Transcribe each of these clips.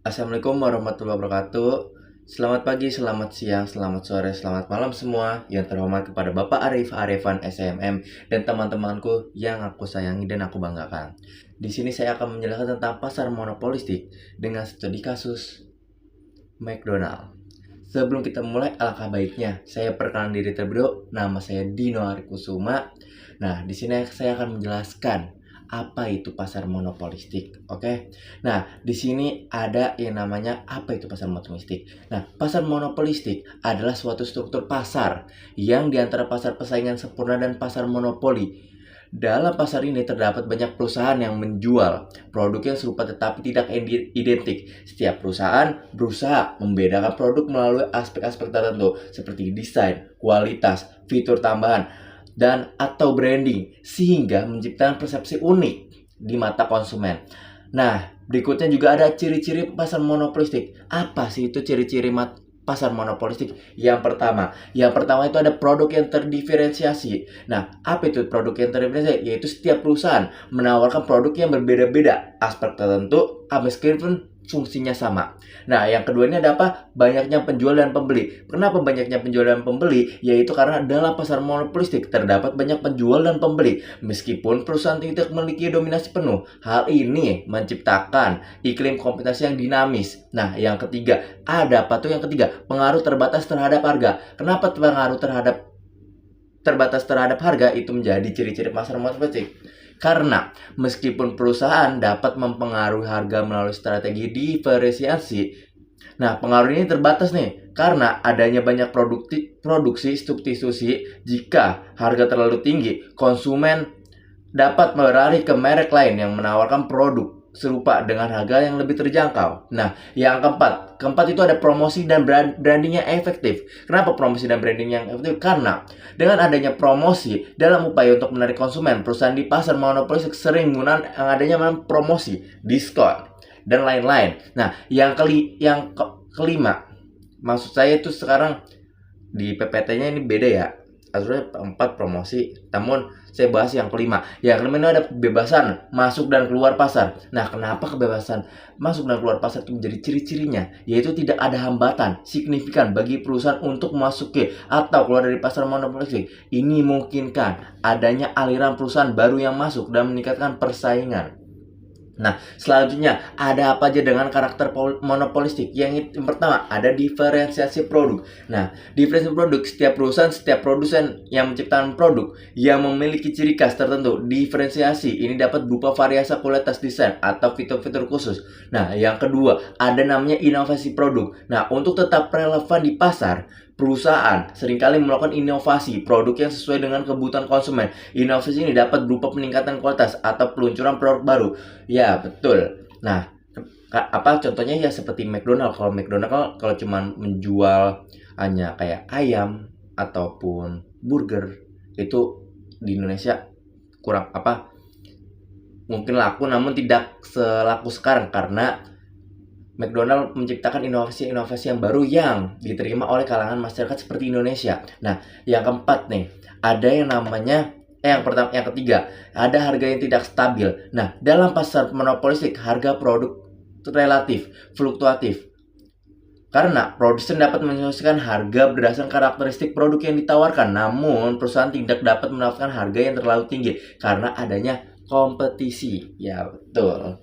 Assalamualaikum warahmatullahi wabarakatuh. Selamat pagi, selamat siang, selamat sore, selamat malam semua. Yang terhormat kepada Bapak Arif Arifan SMM dan teman-temanku yang aku sayangi dan aku banggakan. Di sini saya akan menjelaskan tentang pasar monopolistik dengan studi kasus McDonald. Sebelum kita mulai, alangkah baiknya saya perkenalan diri terlebih dahulu. Nama saya Dino Arikusuma. Nah, di sini saya akan menjelaskan apa itu pasar monopolistik. Oke. Nah, di sini ada yang namanya apa itu pasar monopolistik. Nah, pasar monopolistik adalah suatu struktur pasar yang diantara pasar persaingan sempurna dan pasar monopoli. Dalam pasar ini terdapat banyak perusahaan yang menjual produk yang serupa tetapi tidak identik. Setiap perusahaan berusaha membedakan produk melalui aspek-aspek tertentu seperti desain, kualitas, fitur tambahan, dan atau branding sehingga menciptakan persepsi unik di mata konsumen. Nah, berikutnya juga ada ciri-ciri pasar monopolistik. Apa sih itu ciri-ciri pasar monopolistik? Yang pertama itu ada produk yang terdiferensiasi. Nah, apa itu produk yang terdiferensiasi? Yaitu setiap perusahaan menawarkan produk yang berbeda-beda aspek tertentu, meskipun fungsinya sama. Nah, yang kedua ini ada apa? Banyaknya penjual dan pembeli. Kenapa banyaknya penjual dan pembeli? Yaitu karena dalam pasar monopolistik terdapat banyak penjual dan pembeli. Meskipun perusahaan tidak memiliki dominasi penuh, hal ini menciptakan iklim kompetisi yang dinamis. Nah, yang ketiga, ada apa tuh yang ketiga? Pengaruh terbatas terhadap harga. Kenapa pengaruh terbatas terhadap harga itu menjadi ciri-ciri pasar monopolistik? Karena meskipun perusahaan dapat mempengaruhi harga melalui strategi diferensiasi, nah pengaruh ini terbatas nih karena adanya banyak produksi substitusi. Jika harga terlalu tinggi, konsumen dapat beralih ke merek lain yang menawarkan produk serupa dengan harga yang lebih terjangkau. Nah, yang keempat itu ada promosi dan branding yang efektif. Kenapa promosi dan branding yang efektif? Karena dengan adanya promosi dalam upaya untuk menarik konsumen, perusahaan di pasar monopolistik sering menggunakan yang adanya promosi, diskon, dan lain-lain. Nah, kelima, maksud saya itu sekarang di PPT-nya ini beda ya. Aturannya 4 promosi, namun saya bahas yang kelima. Yang kelima ini ada kebebasan masuk dan keluar pasar. Nah, kenapa kebebasan masuk dan keluar pasar itu menjadi ciri-cirinya? Yaitu tidak ada hambatan signifikan bagi perusahaan untuk memasuki atau keluar dari pasar monopolistik. Ini memungkinkan adanya aliran perusahaan baru yang masuk dan meningkatkan persaingan. Nah, selanjutnya ada apa aja dengan karakter monopolistik? Yang pertama ada diferensiasi produk. Nah, diferensiasi produk, setiap perusahaan, setiap produsen yang menciptakan produk yang memiliki ciri khas tertentu. Diferensiasi ini dapat berupa variasi kualitas desain atau fitur-fitur khusus. Nah, yang kedua ada namanya inovasi produk. Nah, untuk tetap relevan di pasar, perusahaan seringkali melakukan inovasi produk yang sesuai dengan kebutuhan konsumen. Inovasi ini dapat berupa peningkatan kualitas atau peluncuran produk baru. Ya, betul. Nah, apa contohnya ya seperti McDonald. Kalau McDonald kalau cuma menjual hanya kayak ayam ataupun burger, itu di Indonesia kurang mungkin laku, namun tidak selaku sekarang karena McDonald menciptakan inovasi-inovasi yang baru yang diterima oleh kalangan masyarakat seperti Indonesia. Nah, yang keempat nih, ada yang namanya yang ketiga, ada harga yang tidak stabil. Nah, dalam pasar monopolistik, harga produk relatif fluktuatif. Karena produsen dapat menyesuaikan harga berdasarkan karakteristik produk yang ditawarkan. Namun, perusahaan tidak dapat menawarkan harga yang terlalu tinggi karena adanya kompetisi. Ya, betul.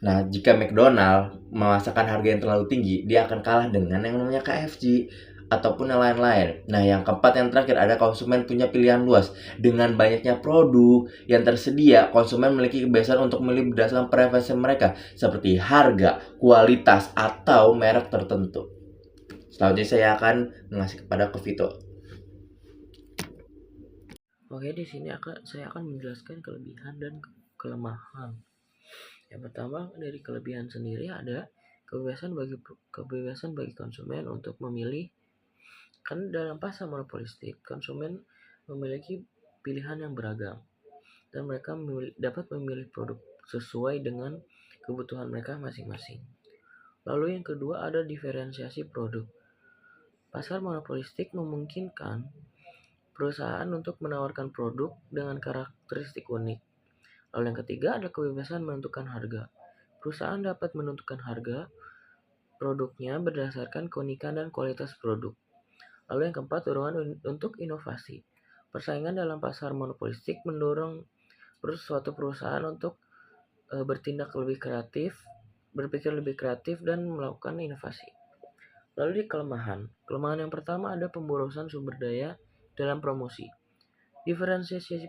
Nah, jika McDonald memasarkan harga yang terlalu tinggi, dia akan kalah dengan yang namanya KFC ataupun yang lain-lain. Nah, yang keempat yang terakhir ada konsumen punya pilihan luas. Dengan banyaknya produk yang tersedia, konsumen memiliki kebiasaan untuk memilih berdasarkan preferensi mereka seperti harga, kualitas, atau merek tertentu. Selanjutnya saya akan mengasih kepada Vito. Oke, di sini saya akan menjelaskan kelebihan dan kelemahan. Yang pertama, dari kelebihan sendiri ada kebebasan bagi konsumen untuk memilih. Kan dalam pasar monopolistik, konsumen memiliki pilihan yang beragam dan mereka dapat memilih produk sesuai dengan kebutuhan mereka masing-masing. Lalu yang kedua ada diferensiasi produk. Pasar monopolistik memungkinkan perusahaan untuk menawarkan produk dengan karakteristik unik. Lalu yang ketiga ada kebebasan menentukan harga. Perusahaan dapat menentukan harga produknya berdasarkan keunikan dan kualitas produk. Lalu yang keempat, dorongan untuk inovasi. Persaingan dalam pasar monopolistik mendorong suatu perusahaan untuk bertindak lebih kreatif, berpikir lebih kreatif dan melakukan inovasi. Lalu di kelemahan yang pertama ada pemborosan sumber daya dalam promosi. Diferensiasi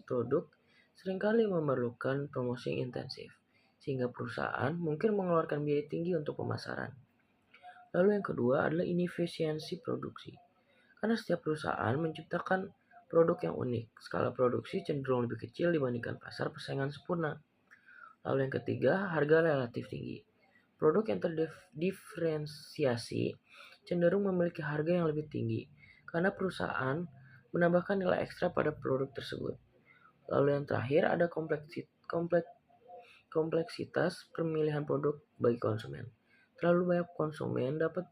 produk seringkali memerlukan promosi yang intensif, sehingga perusahaan mungkin mengeluarkan biaya tinggi untuk pemasaran. Lalu yang kedua adalah inefisiensi produksi. Karena setiap perusahaan menciptakan produk yang unik, skala produksi cenderung lebih kecil dibandingkan pasar persaingan sempurna. Lalu yang ketiga, harga relatif tinggi. Produk yang terdiferensiasi cenderung memiliki harga yang lebih tinggi karena perusahaan menambahkan nilai ekstra pada produk tersebut. Lalu yang terakhir ada kompleksitas pemilihan produk bagi konsumen. Terlalu banyak konsumen dapat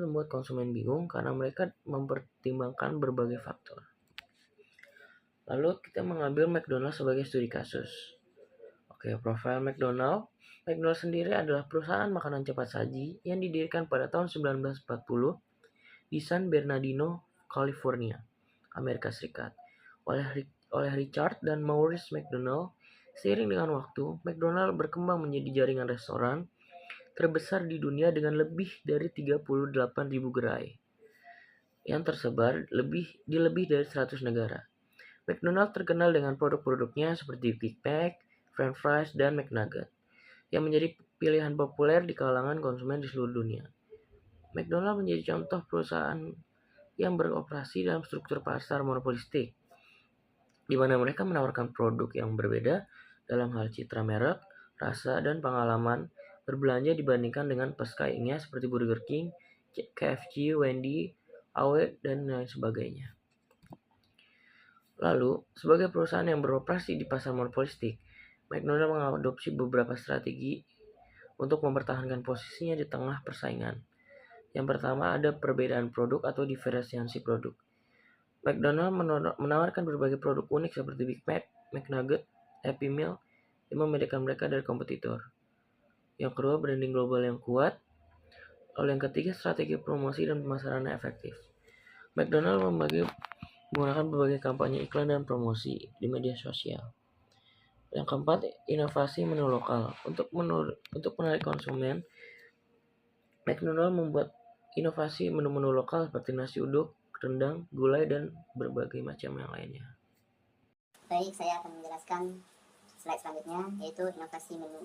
membuat konsumen bingung karena mereka mempertimbangkan berbagai faktor. Lalu kita mengambil McDonald's sebagai studi kasus. Oke, profil McDonald's. McDonald's sendiri adalah perusahaan makanan cepat saji yang didirikan pada tahun 1940 di San Bernardino, California, Amerika Serikat, oleh Richard dan Maurice McDonald. Seiring dengan waktu, McDonald berkembang menjadi jaringan restoran terbesar di dunia dengan lebih dari 38.000 gerai yang tersebar di lebih dari 100 negara. McDonald terkenal dengan produk-produknya seperti Big Mac, French fries, dan McNugget yang menjadi pilihan populer di kalangan konsumen di seluruh dunia. McDonald menjadi contoh perusahaan yang beroperasi dalam struktur pasar monopolistik, di mana mereka menawarkan produk yang berbeda dalam hal citra merek, rasa, dan pengalaman berbelanja dibandingkan dengan pesaingnya seperti Burger King, KFC, Wendy, AW, dan lain sebagainya. Lalu, sebagai perusahaan yang beroperasi di pasar monopolistik, McDonald mengadopsi beberapa strategi untuk mempertahankan posisinya di tengah persaingan. Yang pertama ada perbedaan produk atau diferensiasi produk. McDonald menawarkan berbagai produk unik seperti Big Mac, McNugget, Happy Meal yang membedakan mereka dari kompetitor. Yang kedua, branding global yang kuat. Lalu yang ketiga, strategi promosi dan pemasaran yang efektif. McDonald menggunakan berbagai kampanye iklan dan promosi di media sosial. Yang keempat, inovasi menu lokal. Untuk menarik konsumen, McDonald membuat inovasi menu-menu lokal seperti nasi uduk, rendang, gulai, dan berbagai macam yang lainnya. Baik, saya akan menjelaskan slide selanjutnya, yaitu inovasi menu.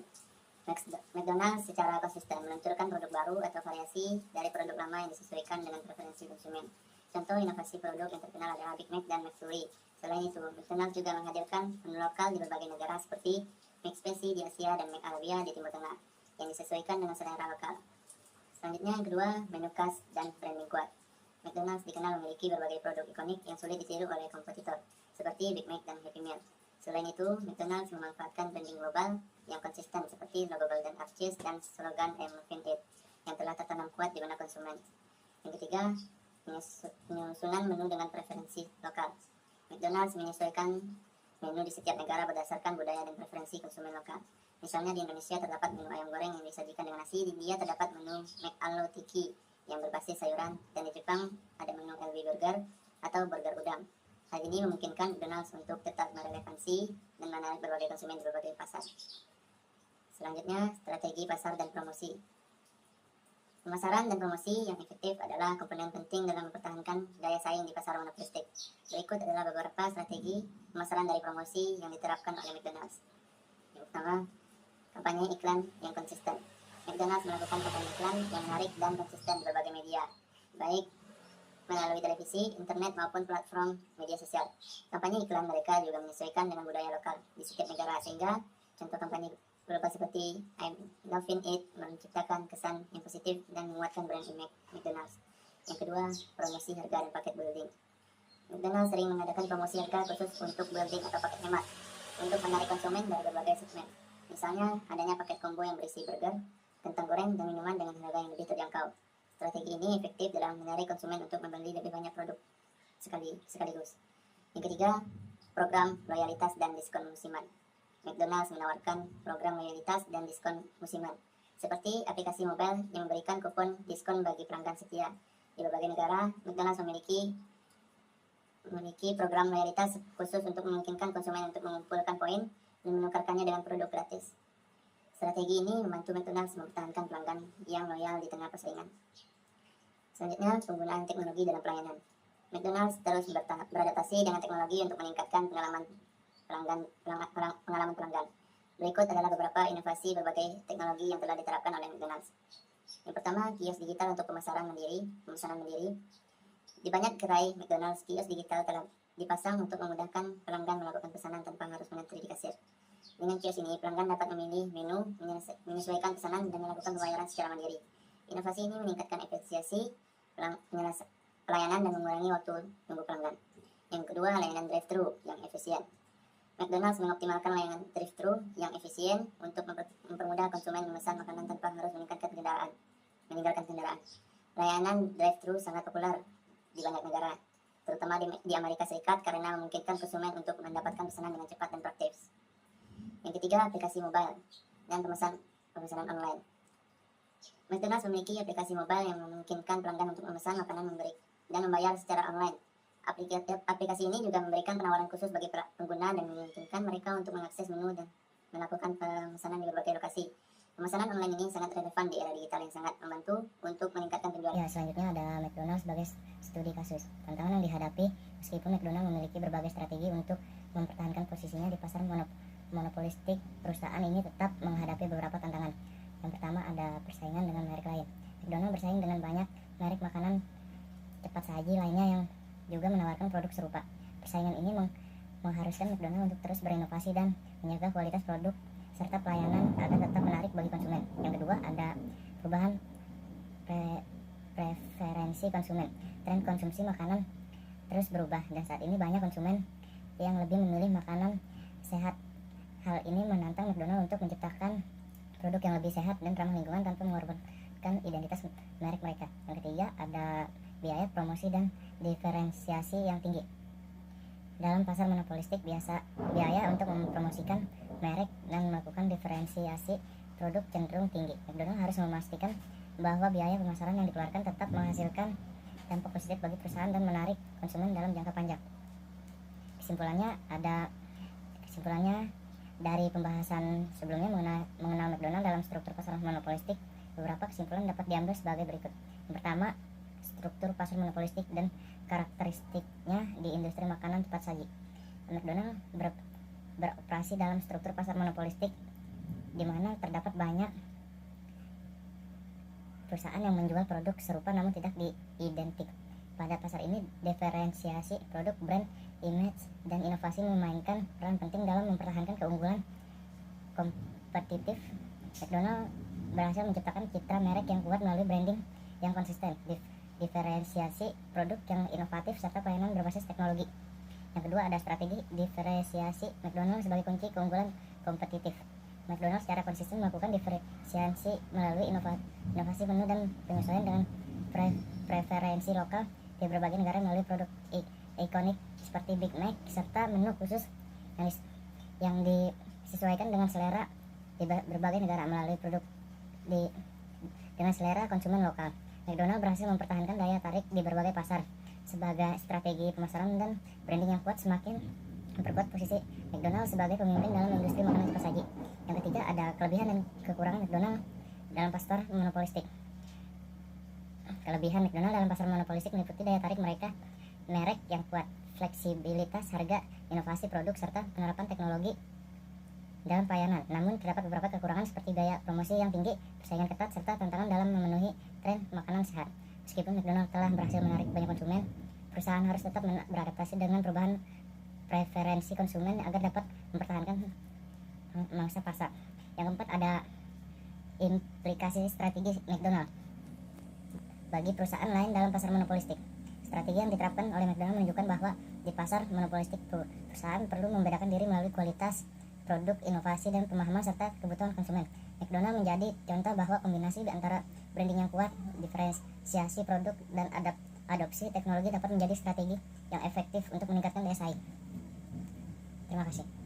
McDonald's secara konsisten meluncurkan produk baru atau variasi dari produk lama yang disesuaikan dengan preferensi konsumen. Contoh inovasi produk yang terkenal adalah Big Mac dan McFlurry. Selain itu, McDonald's juga menghadirkan menu lokal di berbagai negara seperti McSpicy di Asia dan McArabia di Timur Tengah, yang disesuaikan dengan selera lokal. Selanjutnya yang kedua, menu khas dan branding kuat. McDonald's dikenal memiliki berbagai produk ikonik yang sulit ditiru oleh kompetitor, seperti Big Mac dan Happy Meal. Selain itu, McDonald's memanfaatkan branding global yang konsisten seperti logo Golden Arches dan slogan I'm Moving It yang telah tertanam kuat di benak konsumen. Yang ketiga, penyusunan menu dengan preferensi lokal. McDonald's menyesuaikan menu di setiap negara berdasarkan budaya dan preferensi konsumen lokal. Misalnya di Indonesia terdapat menu ayam goreng yang disajikan dengan nasi, di India terdapat menu McAloo Tiki yang berbasis sayuran, dan di Jepang ada menu LB Burger atau burger udang. Hal ini memungkinkan McDonald's untuk tetap merelevansi dan menarik berbagai konsumen di berbagai pasar. Selanjutnya, strategi pasar dan promosi. Pemasaran dan promosi yang efektif adalah komponen penting dalam mempertahankan daya saing di pasar monopolistik. Berikut adalah beberapa strategi pemasaran dari promosi yang diterapkan oleh McDonald's. Yang pertama, kampanye iklan yang konsisten. McDonald's melakukan kampanye iklan yang menarik dan konsisten di berbagai media, baik melalui televisi, internet, maupun platform media sosial. Kampanye iklan mereka juga menyesuaikan dengan budaya lokal di setiap negara, sehingga contoh kampanye berupa seperti I'm Loving It menciptakan kesan yang positif dan menguatkan brand image McDonald's. Yang kedua, promosi harga dan paket building. McDonald's sering mengadakan promosi harga khusus untuk building atau paket hemat untuk menarik konsumen dari berbagai segmen. Misalnya, adanya paket combo yang berisi burger, kentang goreng, dan minuman dengan harga yang lebih terjangkau. Strategi ini efektif dalam menarik konsumen untuk membeli lebih banyak produk sekaligus. Yang ketiga, program loyalitas dan diskon musiman. McDonald's menawarkan program loyalitas dan diskon musiman. seperti aplikasi mobile yang memberikan kupon diskon bagi pelanggan setia. Di berbagai negara, McDonald's memiliki program loyalitas khusus untuk memungkinkan konsumen untuk mengumpulkan poin dan menukarkannya dengan produk gratis. Strategi ini membantu McDonald's mempertahankan pelanggan yang loyal di tengah persaingan. Selanjutnya, penggunaan teknologi dalam pelayanan. McDonald's terus beradaptasi dengan teknologi untuk meningkatkan pengalaman pelanggan. Berikut adalah beberapa inovasi berbagai teknologi yang telah diterapkan oleh McDonald's. Yang pertama, kios digital untuk pemesanan mandiri. Di banyak gerai McDonald's, kios digital telah dipasang untuk memudahkan pelanggan melakukan pesanan tanpa harus mengantri di kasir. Dengan kios ini, pelanggan dapat memilih menu, menyesuaikan pesanan, dan melakukan pembayaran secara mandiri. Inovasi ini meningkatkan efisiensi pelayanan dan mengurangi waktu tunggu pelanggan. Yang kedua, layanan drive-thru yang efisien. McDonald's mengoptimalkan layanan drive-thru yang efisien untuk mempermudah konsumen memesan makanan tanpa harus meninggalkan kendaraan. Layanan drive-thru sangat populer di banyak negara, terutama di Amerika Serikat karena memungkinkan konsumen untuk mendapatkan pesanan dengan cepat dan praktis. Yang ketiga, aplikasi mobile dan pemesanan online. McDonald's memiliki aplikasi mobile yang memungkinkan pelanggan untuk memesan makanan dan membayar secara online. Aplikasi ini juga memberikan penawaran khusus bagi pengguna dan memungkinkan mereka untuk mengakses menu dan melakukan pemesanan di berbagai lokasi. Pemesanan online ini sangat relevan di era digital yang sangat membantu untuk meningkatkan penjualan. Ya, selanjutnya ada McDonald's sebagai studi kasus. Tantangan yang dihadapi meskipun McDonald's memiliki berbagai strategi untuk mempertahankan posisinya di pasar monopolistik, perusahaan ini tetap menghadapi beberapa tantangan. Yang pertama ada persaingan dengan merek lain. McDonald's bersaing dengan banyak merek makanan cepat saji lainnya yang juga menawarkan produk serupa. Persaingan ini mengharuskan McDonald's untuk terus berinovasi dan menjaga kualitas produk serta pelayanan agar tetap menarik bagi konsumen. Yang kedua ada perubahan preferensi konsumen. Tren konsumsi makanan terus berubah dan saat ini banyak konsumen yang lebih memilih makanan sehat. Hal ini menantang McDonald's untuk menciptakan produk yang lebih sehat dan ramah lingkungan tanpa mengorbankan identitas merek mereka. Yang ketiga ada biaya promosi dan diferensiasi yang tinggi. Dalam pasar monopolistik biaya untuk mempromosikan merek dan melakukan diferensiasi produk cenderung tinggi. McDonald's harus memastikan bahwa biaya pemasaran yang dikeluarkan tetap menghasilkan dampak positif bagi perusahaan dan menarik konsumen dalam jangka panjang. Kesimpulannya dari pembahasan sebelumnya mengenal McDonald's dalam struktur pasar monopolistik, beberapa kesimpulan dapat diambil sebagai berikut. Yang pertama, struktur pasar monopolistik dan karakteristiknya di industri makanan cepat saji. McDonald's beroperasi dalam struktur pasar monopolistik di mana terdapat banyak perusahaan yang menjual produk serupa namun tidak identik. Pada pasar ini, diferensiasi produk, brand, image, dan inovasi memainkan peran penting dalam mempertahankan keunggulan kompetitif. McDonald's berhasil menciptakan citra merek yang kuat melalui branding yang konsisten, diferensiasi produk yang inovatif, serta pelayanan berbasis teknologi. Yang kedua ada strategi diferensiasi McDonald's sebagai kunci keunggulan kompetitif. McDonald's secara konsisten melakukan diferensiasi melalui inovasi menu dan penyesuaian dengan preferensi lokal di berbagai negara melalui produk ikonik seperti Big Mac serta menu khusus yang disesuaikan dengan selera di berbagai negara melalui produk dengan selera konsumen lokal. McDonald's berhasil mempertahankan daya tarik di berbagai pasar sebagai strategi pemasaran dan branding yang kuat semakin memperkuat posisi McDonald's sebagai pemimpin dalam industri makanan cepat saji. Yang ketiga ada kelebihan dan kekurangan McDonald's dalam pasar monopolistik. Kelebihan McDonald's dalam pasar monopolistik meliputi daya tarik merek yang kuat, fleksibilitas harga, inovasi produk, serta penerapan teknologi dalam pelayanan. Namun terdapat beberapa kekurangan seperti biaya promosi yang tinggi, persaingan ketat, serta tantangan dalam memenuhi tren makanan sehat. Meskipun McDonald's telah berhasil menarik banyak konsumen, perusahaan harus tetap beradaptasi dengan perubahan preferensi konsumen agar dapat mempertahankan mangsa pasar. Yang keempat ada implikasi strategi McDonald's bagi perusahaan lain dalam pasar monopolistik. Strategi yang diterapkan oleh McDonald's menunjukkan bahwa di pasar monopolistik perusahaan perlu membedakan diri melalui kualitas produk, inovasi, dan pemahaman serta kebutuhan konsumen. McDonald's menjadi contoh bahwa kombinasi antara branding yang kuat, diferensiasi produk, dan adopsi teknologi dapat menjadi strategi yang efektif untuk meningkatkan daya saing. Terima kasih.